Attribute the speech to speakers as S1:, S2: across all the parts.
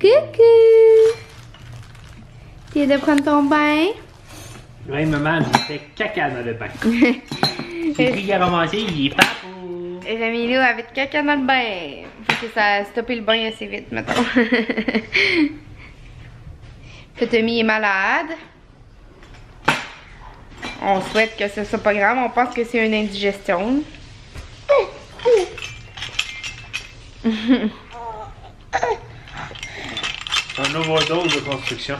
S1: Coucou! Tu viens de prendre ton bain?
S2: Oui, maman, j'ai fait caca dans le bain. C'est lui qui a ramassé, il est papou.
S1: Et Ramilou avait de caca dans le bain. Faut que ça a stoppé le bain assez vite, mettons. Puis Tommy est malade. On souhaite que ce soit pas grave. On pense que c'est une indigestion.
S2: Un overdose de construction.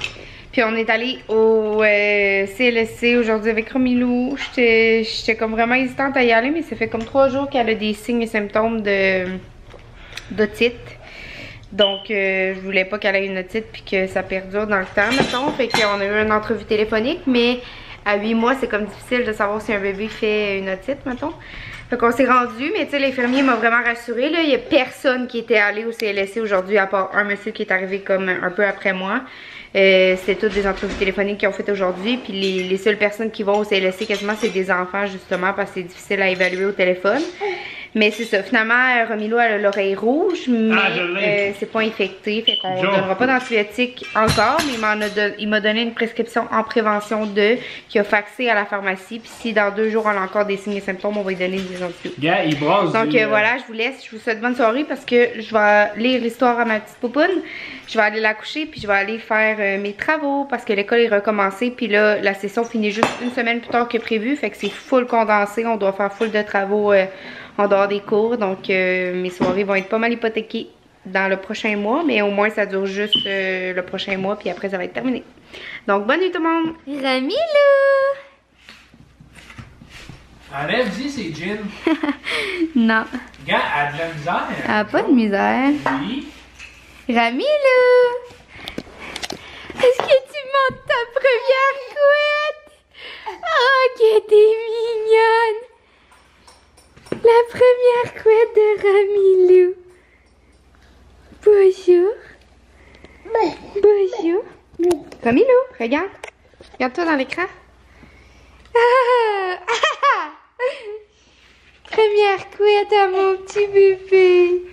S1: Puis on est allé au CLSC aujourd'hui avec Romilou. J'étais comme vraiment hésitante à y aller, mais ça fait comme 3 jours qu'elle a des signes et symptômes d'otite. Donc je voulais pas qu'elle ait une otite puis que ça perdure dans le temps, mettons. Fait qu'on a eu une entrevue téléphonique, mais à 8 mois, c'est comme difficile de savoir si un bébé fait une otite, mettons. Fait qu'on s'est rendu, mais tu sais, l'infirmier m'a vraiment rassurée, là. Il y a personne qui était allé au CLSC aujourd'hui, à part un monsieur qui est arrivé comme un peu après moi. C'était toutes des entrevues téléphoniques qui ont fait aujourd'hui. Puis les seules personnes qui vont au CLSC quasiment, c'est des enfants, justement, parce que c'est difficile à évaluer au téléphone. Mais c'est ça, finalement, Romilou a l'oreille rouge, mais c'est pas infecté, fait qu'on ne donnera pas d'antibiotiques encore, mais il m'a donné une prescription en prévention qui a faxé à la pharmacie, puis si dans 2 jours on a encore des signes et symptômes, on va lui donner des antibiotiques.
S2: Yeah, il brasse.
S1: Donc voilà, je vous laisse, je vous souhaite bonne soirée parce que je vais lire l'histoire à ma petite poupoune, je vais aller la coucher, puis je vais aller faire mes travaux parce que l'école est recommencée, puis là, la session finit juste 1 semaine plus tard que prévu, fait que c'est full condensé, on doit faire full de travaux en dehors des cours, donc mes soirées vont être pas mal hypothéquées dans le prochain mois, mais au moins ça dure juste le prochain mois, puis après ça va être terminé. Donc bonne nuit tout le monde! Ramilou!
S2: Enlève, dis, c'est Jean.
S1: Non.
S2: Gars, elle a de la misère.
S1: Elle a pas de misère.
S2: Oui.
S1: Ramilou! Est-ce que tu montes ta première couette? Oh, que t'es mignonne! La première couette de Ramilou. Bonjour. Bonjour. Ramilou, regarde. Regarde-toi dans l'écran. Ah, ah, première couette à mon petit bébé.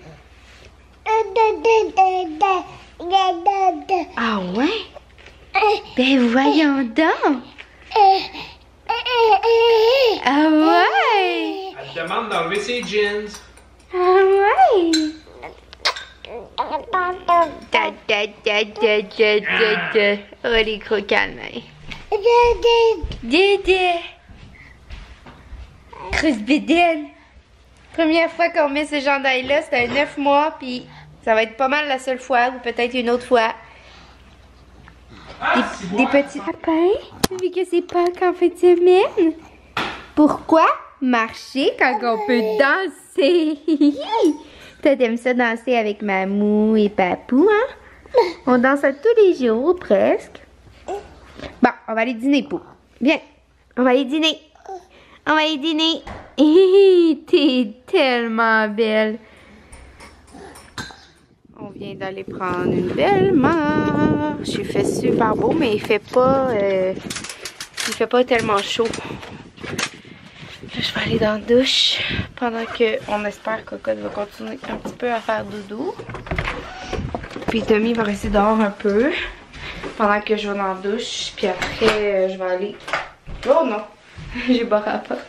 S1: Ah ouais? Ben voyons donc. Ah ouais?
S2: Elle te demande d'enlever ses jeans.
S1: Ah ouais? Da, da, da, da, da, da, da. Oh les gros calmes. Dédé. Grosse bédaine. Première fois qu'on met ce chandail-là, c'était à 9 mois, puis ça va être pas mal la seule fois, ou peut-être une autre fois. Des petits lapins, vu que c'est pas qu'en fin de semaine. Pourquoi marcher quand on peut danser? Toi, t'aimes ça danser avec Mamou et Papou, hein? On danse à tous les jours, presque. Bon, on va aller dîner, Pou. Viens, on va aller dîner. On va aller dîner. T'es tellement belle. On vient d'aller prendre une belle marche. Il fait super beau, mais il fait pas tellement chaud. Là, je vais aller dans la douche pendant que on espère que Cocotte va continuer un petit peu à faire doudou. Puis Tommy va rester dehors un peu pendant que je vais dans la douche. Puis après, je vais aller... Oh non! J'ai barré la porte.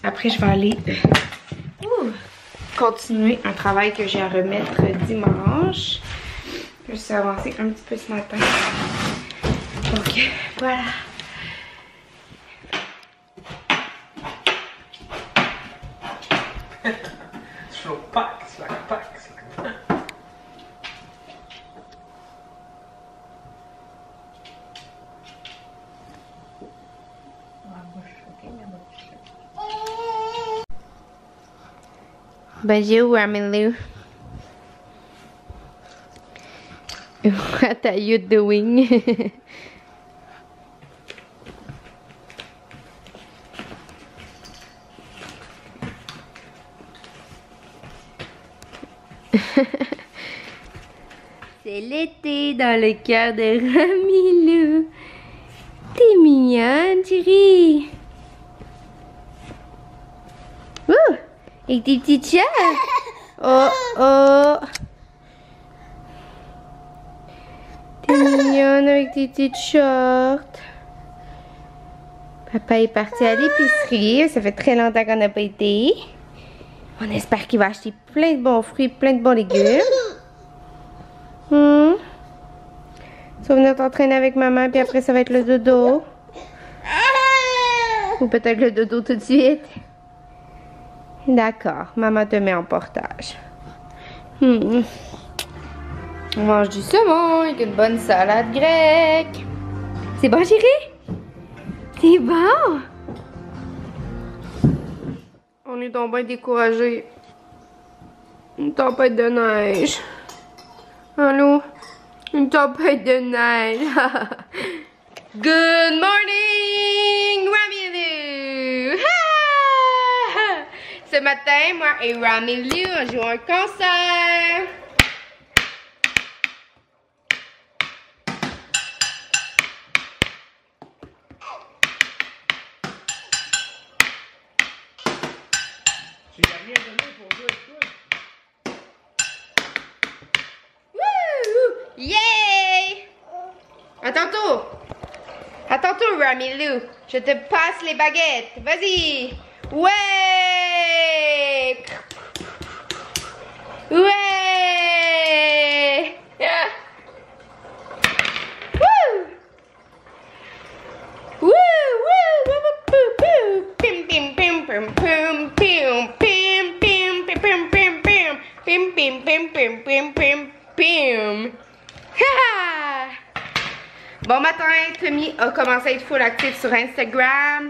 S1: Après, je vais aller continuer un travail que j'ai à remettre dimanche. Je suis avancée un petit peu ce matin. Donc, voilà.
S2: So pax, like pax.
S1: Bonjour, Ramilou. What are you doing? C'est l'été dans le cœur de Ramilou. T'es mignonne, chérie. Ouh! Avec tes petites chats. Oh, oh. mignonne avec tes petites shorts. Papa est parti à l'épicerie. Ça fait très longtemps qu'on n'a pas été. On espère qu'il va acheter plein de bons fruits, plein de bons légumes. Tu vas venir t'entraîner avec maman, puis après ça va être le dodo. Ou peut-être le dodo tout de suite. D'accord, maman te met en portage. On mange du saumon avec une bonne salade grecque. C'est bon, chérie? C'est bon? On est donc bien découragés. Une tempête de neige. Allô? Une tempête de neige. Good morning, Ramilou! Ce matin, moi et Ramilou, on joue un concert.
S2: Tu n'as rien donné pour jouer avec toi?
S1: Wouhou! Yay! À tantôt! À tantôt, Ramilou. Je te passe les baguettes. Vas-y! Ouais! Ouais! Wouh! Wouh! Wouh! Pim pim pim pim pim pim pim pim pim pim pim pim pim pim pim pim pim pim pim. Bon matin, Tommy a commencé à être full actif sur Instagram.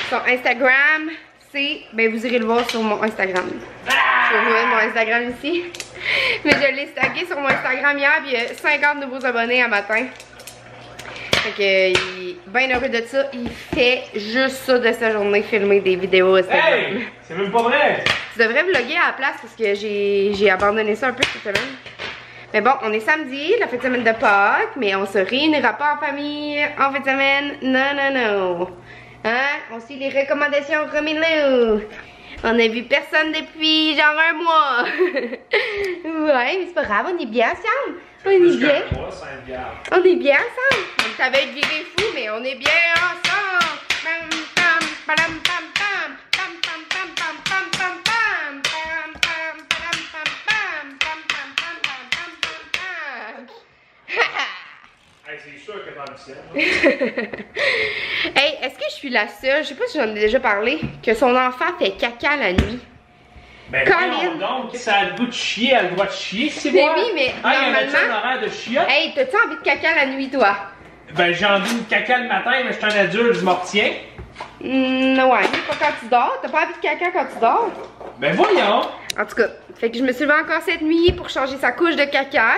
S1: Son Instagram, c'est... Ben, vous irez le voir sur mon Instagram. Je vais vous mettre mon Instagram ici. Mais je l'ai tagué sur mon Instagram hier, puis il y a 50 nouveaux abonnés à matin. Fait que, il est bien heureux de ça. Il fait juste ça de sa journée, filmer des vidéos Instagram.
S2: Hey! C'est même pas vrai!
S1: Tu devrais vlogger à la place parce que j'ai abandonné ça un peu cette semaine. Mais bon, on est samedi, la fin de semaine de Pâques, mais on se réunira pas en famille en fin de semaine. Non, non, non. Hein? On suit les recommandations Ramilou. On a vu personne depuis genre un mois. Ouais, mais c'est pas grave, on est bien ensemble. On est bien. On est bien ensemble. On savait être viré fou, mais on est bien ensemble. Pam, pam, padam, pam, pam. Pam, pam, pam, pam, pam, pam, pam. Pam, pam, padam, pam, pam. Pam, pam, pam, pam, pam, pam, pam.
S2: Hey, c'est sûr que t'as le ciel.
S1: Hey, est-ce que je suis la seule, je sais pas si j'en ai déjà parlé, que son enfant fait caca la nuit?
S2: Ben
S1: Colin.
S2: donc, ça a le goût de chier, elle a le droit de chier, c'est
S1: Mais
S2: moi.
S1: oui, mais
S2: Ah, il y a un
S1: normalement...
S2: horaire de chiotte?
S1: Hey, t'as-tu envie de caca la nuit, toi?
S2: Ben, j'ai envie de caca le matin, mais je suis un adulte, je m'en retiens.
S1: Ouais, mais pas quand tu dors. T'as pas envie de caca quand tu dors?
S2: Ben, voyons.
S1: En tout cas, fait que je me suis levée encore cette nuit pour changer sa couche de caca.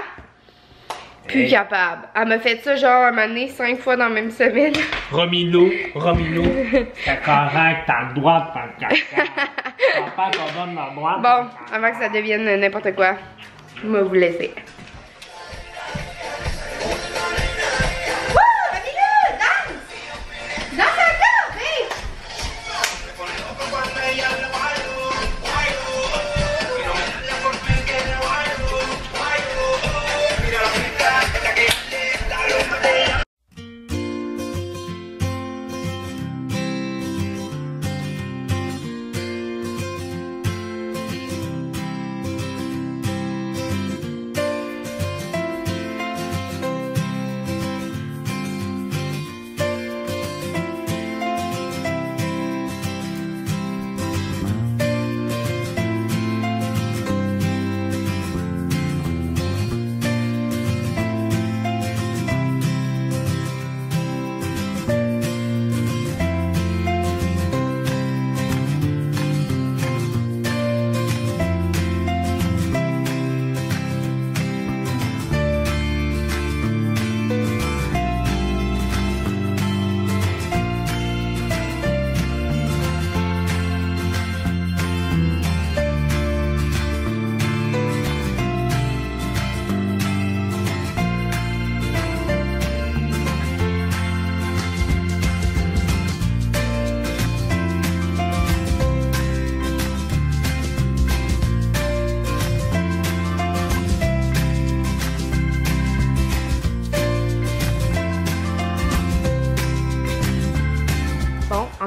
S1: Plus capable. Elle m'a fait ça genre un moment donné 5 fois dans la même semaine.
S2: Romilou, c'est correct, t'as le droit de faire caca. Papa t'en donne la droite.
S1: Bon, avant que ça devienne n'importe quoi, je vais vous laisser. Wouh! Ramilou, danse! Danse encore, babe!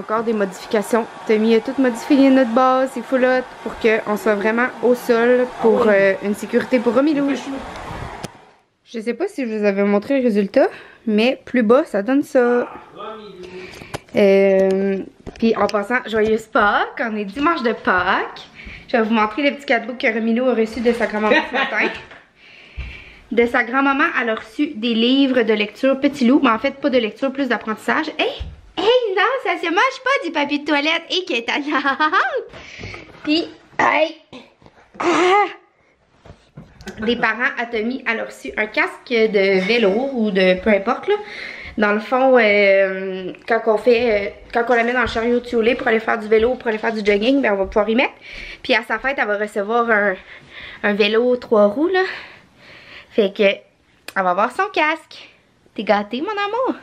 S1: encore des modifications. Tommy a tout modifié notre base, c'est full hot pour qu'on soit vraiment au sol pour une sécurité pour Romilou. Je sais pas si je vous avais montré le résultat, mais plus bas, ça donne ça. Puis en passant, joyeuse Pâques, on est dimanche de Pâques. Je vais vous montrer le petit cadeau que Romilou a reçu de sa grand-maman ce matin. De sa grand-maman, elle a reçu des livres de lecture Petit Loup, mais en fait pas de lecture, plus d'apprentissage. Hey, non, ça se mange pas du papier de toilette et qui est étonnante. Puis, hey, des parents à Tommy, elle a reçu un casque de vélo ou de peu importe là. Dans le fond, quand on la met dans le chariot de Tioulé pour aller faire du vélo, pour aller faire du jogging, ben on va pouvoir y mettre. Puis à sa fête, elle va recevoir un vélo 3 roues là. Fait que, elle va avoir son casque. T'es gâtée, mon amour?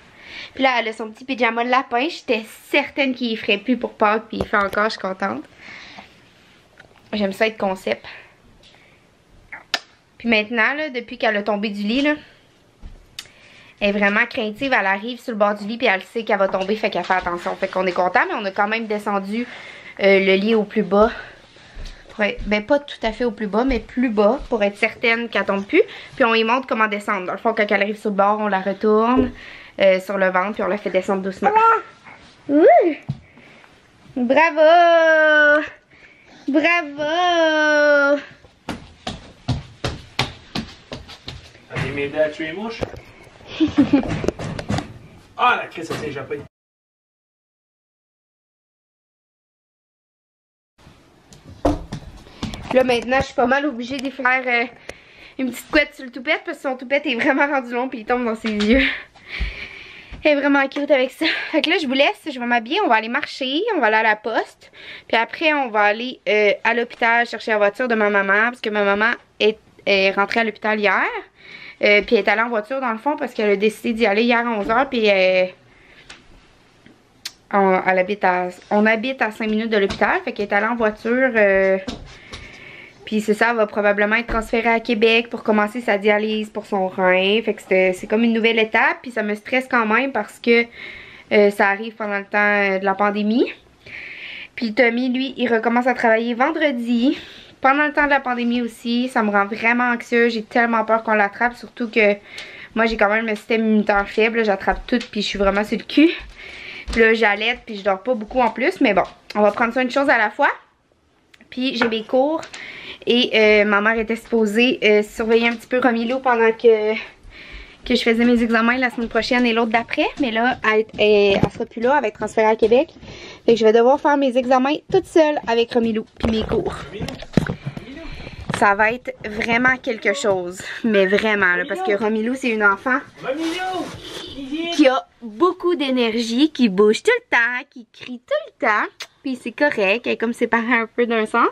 S1: Puis là, elle a son petit pyjama de lapin. J'étais certaine qu'il y ferait plus pour Pâques, puis il fait encore, je suis contente. J'aime ça être concept. Puis maintenant, là, depuis qu'elle a tombé du lit, là, elle est vraiment craintive. Elle arrive sur le bord du lit, puis elle sait qu'elle va tomber, fait qu'elle fait attention. Fait qu'on est content, mais on a quand même descendu le lit au plus bas. Ben pas tout à fait au plus bas, mais plus bas pour être certaine qu'elle tombe plus. Puis on lui montre comment descendre. Dans le fond, quand elle arrive sur le bord, on la retourne sur le ventre, puis on la fait descendre doucement. Ouh! Bravo! Bravo!
S2: Allez m'aider à tuer les mouches. Ah, la crise, ça s'est échappé.
S1: Là maintenant je suis pas mal obligée de faire une petite couette sur le toupette parce que son toupette est vraiment rendu long puis il tombe dans ses yeux. Elle est vraiment cute avec ça. Fait que là je vous laisse, je vais m'habiller, on va aller marcher, on va aller à la poste. Puis après on va aller à l'hôpital chercher la voiture de ma maman parce que ma maman est rentrée à l'hôpital hier. Puis elle est allée en voiture dans le fond parce qu'elle a décidé d'y aller hier à 11 h puis on habite à 5 minutes de l'hôpital. Fait qu'elle est allée en voiture... Puis c'est ça, elle va probablement être transférée à Québec pour commencer sa dialyse pour son rein. Fait que c'est comme une nouvelle étape. Puis ça me stresse quand même parce que ça arrive pendant le temps de la pandémie. Puis Tommy, lui, il recommence à travailler vendredi. Pendant le temps de la pandémie aussi. Ça me rend vraiment anxieuse. J'ai tellement peur qu'on l'attrape. Surtout que moi, j'ai quand même un système immunitaire faible. J'attrape tout puis je suis vraiment sur le cul. Puis là, j'allaite puis je dors pas beaucoup en plus. Mais bon, on va prendre ça une chose à la fois. Puis j'ai mes cours. Et ma mère était supposée surveiller un petit peu Romilou pendant que je faisais mes examens la semaine prochaine et l'autre d'après. Mais là, elle sera plus là, elle va être transférée à Québec. Fait que je vais devoir faire mes examens toute seule avec Romilou puis mes cours. Ça va être vraiment quelque chose. Mais vraiment, là, parce que Romilou, c'est une enfant qui a beaucoup d'énergie, qui bouge tout le temps, qui crie tout le temps. Puis c'est correct, elle est comme séparée un peu d'un sens.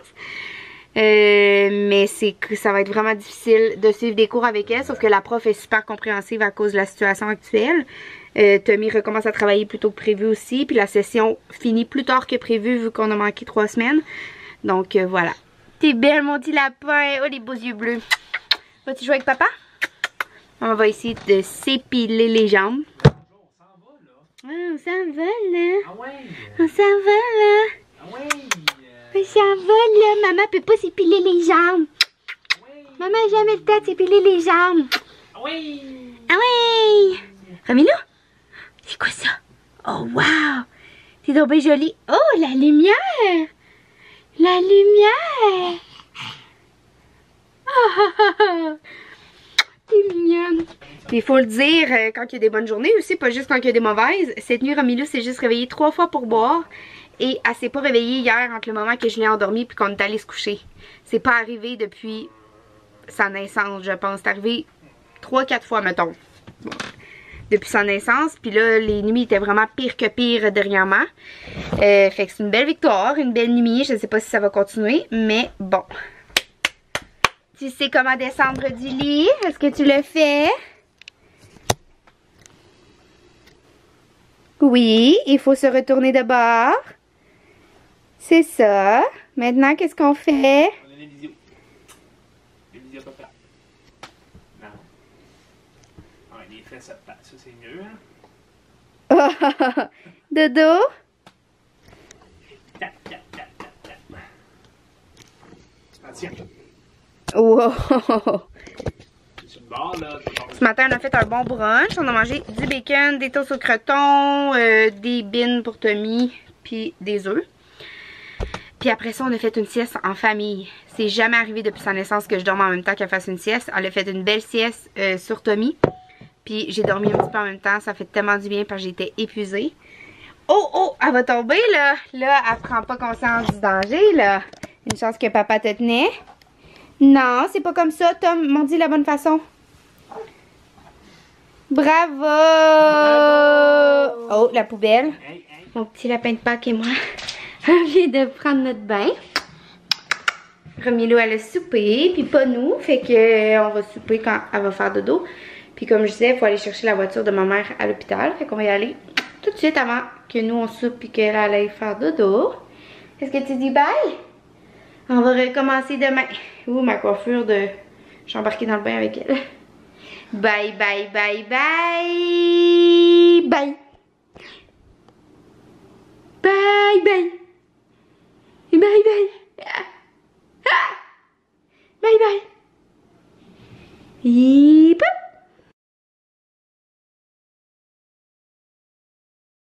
S1: Mais ça va être vraiment difficile de suivre des cours avec elle, sauf que la prof est super compréhensive à cause de la situation actuelle. Tommy recommence à travailler plus tôt que prévu aussi, puis la session finit plus tard que prévu vu qu'on a manqué 3 semaines. Donc voilà. T'es belle mon petit lapin, oh les beaux yeux bleus. Vas-tu jouer avec papa? On va essayer de s'épiler les jambes. On s'en va là.
S2: Ah ouais.
S1: On s'en va là.
S2: Ah ouais.
S1: On s'en va là. Maman peut pas s'épiler les jambes. Maman n'a jamais le temps de s'épiler les jambes.
S2: Ah ouais.
S1: Ah ouais. Romilou, c'est quoi ça? Oh wow. C'est donc bien joli. Oh la lumière. La lumière. Oh, t'es mignonne. Il faut le dire quand il y a des bonnes journées aussi, pas juste quand il y a des mauvaises. Cette nuit, Romilou s'est juste réveillée 3 fois pour boire. Et elle s'est pas réveillée hier entre le moment que je l'ai endormie puis qu'on est allé se coucher. C'est pas arrivé depuis sa naissance, je pense. C'est arrivé 3-4 fois, mettons. Bon. Depuis sa naissance. Puis là, les nuits étaient vraiment pire que pire dernièrement. Fait que c'est une belle victoire, une belle nuit. Je sais pas si ça va continuer, mais bon. Tu sais comment descendre du lit? Est-ce que tu le fais? Oui, il faut se retourner de bord. C'est ça. Maintenant, qu'est-ce qu'on fait?
S2: On a des bisous. Des bisous à papa. Non. Ouais, les fesses, ça c'est mieux, hein?
S1: Oh, dodo?
S2: Tap, tap, tap, tap, tap. Attention.
S1: Wow!
S2: Sur le bord, là.
S1: Ce matin, on a fait un bon brunch. On a mangé du bacon, des toasts au croton, des beans pour Tommy, puis des œufs. Puis après ça, on a fait une sieste en famille. C'est jamais arrivé depuis sa naissance que je dorme en même temps qu'elle fasse une sieste. Elle a fait une belle sieste sur Tommy. Puis j'ai dormi un petit peu en même temps. Ça fait tellement du bien parce que j'étais épuisée. Oh, oh, elle va tomber, là. Là, elle prend pas conscience du danger, là. Une chance que papa te tenait. Non, c'est pas comme ça, Tom. M'en dit la bonne façon. Bravo! Bravo! Oh, la poubelle.
S2: Hey, hey.
S1: Mon petit lapin de Pâques et moi, on vient de prendre notre bain. Romilou, elle a soupé, puis pas nous. Fait que on va souper quand elle va faire dodo. Puis comme je disais, il faut aller chercher la voiture de ma mère à l'hôpital. Fait qu'on va y aller tout de suite avant que nous on soupe puis qu'elle aille faire dodo. Est-ce que tu dis bye? On va recommencer demain. Ouh, ma coiffure de... Je suis embarquée dans le bain avec elle. Bye, bye, bye, bye. Bye. Bye, bye. Bye, bye. Ah. Bye, bye.